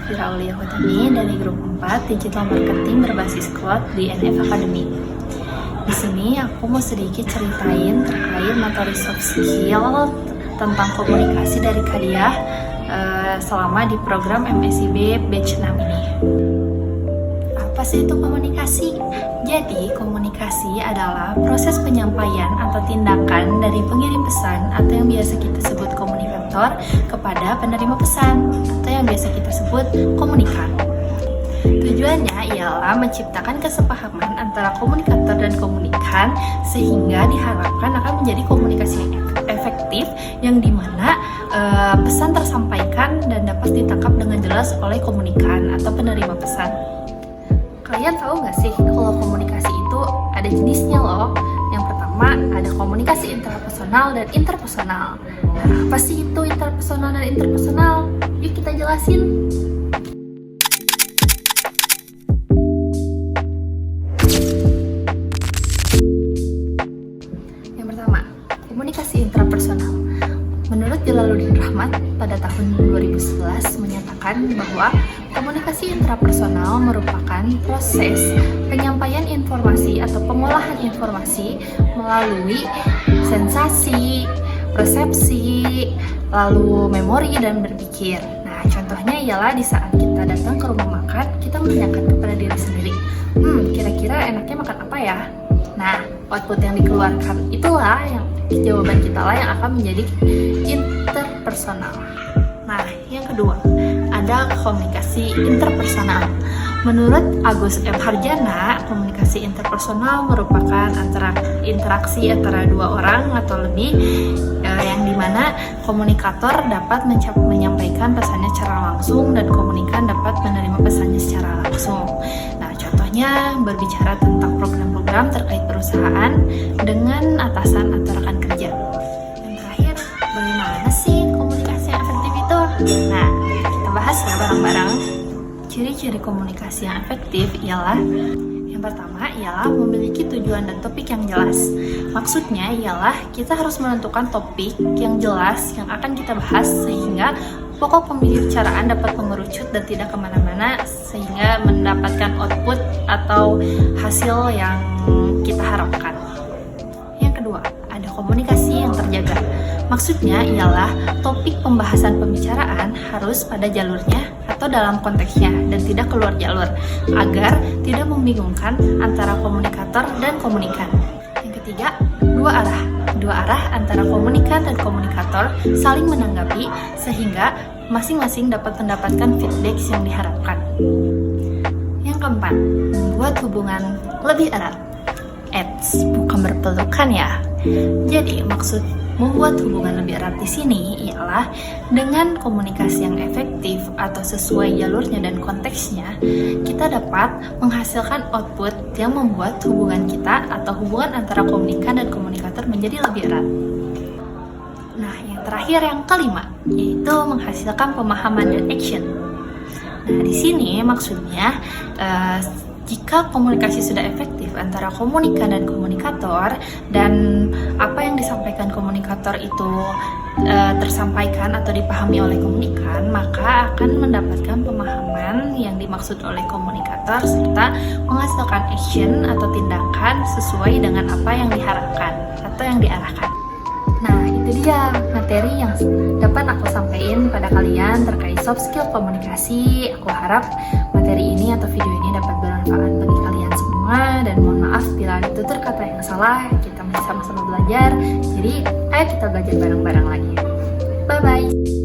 Safira Aulia Hutami dari grup 4 Digital Marketing berbasis Cloud di NF Academy. Di sini aku mau sedikit ceritain terkait materi soft skill tentang komunikasi dari Kadiah selama di program MSIB Batch 6 ini. Apa sih itu komunikasi? Jadi, komunikasi adalah proses penyampaian atau tindakan dari pengirim pesan atau yang biasa kita sebut komunikator kepada penerima pesan atau yang biasa kita sebut komunikan. Tujuannya ialah menciptakan kesepahaman antara komunikator dan komunikan sehingga diharapkan akan menjadi komunikasi yang efektif yang dimana pesan tersampaikan dan dapat ditangkap dengan jelas oleh komunikan atau penerima pesan. Kalian tahu nggak sih kalau komunikasi itu ada jenisnya loh. Yang pertama ada komunikasi intrapersonal dan interpersonal. Nah, apa sih itu interpersonal dan interpersonal? Yuk kita jelasin. Yang pertama, komunikasi intrapersonal. Menurut Jalaluddin Rahmat pada tahun 2011 menyatakan bahwa komunikasi intrapersonal merupakan proses penyampaian informasi atau pengolahan informasi melalui sensasi, persepsi, lalu memori dan berpikir. Nah, contohnya ialah di saat kita datang ke rumah makan, kita menanyakan kepada diri sendiri, kira-kira enaknya makan apa ya? Nah, output yang dikeluarkan itulah yang jawaban kita lah yang akan menjadi interpersonal. Nah, yang kedua, ada komunikasi interpersonal. Menurut Agus M. Harjana, komunikasi interpersonal merupakan interaksi antara dua orang atau lebih yang dimana komunikator dapat menyampaikan pesannya secara langsung dan komunikan dapat menerima pesannya secara langsung. Nah, contohnya berbicara tentang program-program terkait perusahaan dengan atasan atau rekan kerja. Yang terakhir, bagaimana sih komunikasi yang efektif itu? Nah, kita bahas ya bareng-bareng. Ciri-ciri komunikasi yang efektif ialah yang pertama ialah memiliki tujuan dan topik yang jelas. Maksudnya ialah kita harus menentukan topik yang jelas yang akan kita bahas sehingga pokok pembicaraan dapat mengerucut dan tidak kemana-mana sehingga mendapatkan output atau hasil yang kita harapkan. Yang kedua, ada komunikasi yang terjaga. Maksudnya ialah topik pembahasan pembicaraan harus pada jalurnya atau dalam konteksnya dan tidak keluar jalur agar tidak membingungkan antara komunikator dan komunikan. Yang ketiga, dua arah. Dua arah antara komunikan dan komunikator saling menanggapi sehingga masing-masing dapat mendapatkan feedback yang diharapkan. Yang keempat, membuat hubungan lebih erat. Bukan berpelukan ya. Jadi maksud membuat hubungan lebih erat di sini ialah dengan komunikasi yang efektif atau sesuai jalurnya dan konteksnya, kita dapat menghasilkan output yang membuat hubungan kita atau hubungan antara komunikan dan komunikator menjadi lebih erat. Nah, yang terakhir yang kelima, yaitu menghasilkan pemahaman dan action. Nah, di sini maksudnya jika komunikasi sudah efektif antara komunikan dan komunikator dan apa yang disampaikan komunikator itu tersampaikan atau dipahami oleh komunikan, maka akan mendapatkan pemahaman yang dimaksud oleh komunikator serta menghasilkan action atau tindakan sesuai dengan apa yang diharapkan atau yang diarahkan. Nah, itu dia materi yang dapat aku sampaikan pada kalian terkait soft skill komunikasi. Aku harap materi ini atau video ini dapat bermanfaat bagi kalian semua dan mohon maaf bila ada tutur kata yang salah. Kita masih sama-sama belajar. Jadi, ayo kita belajar bareng-bareng lagi. Bye-bye.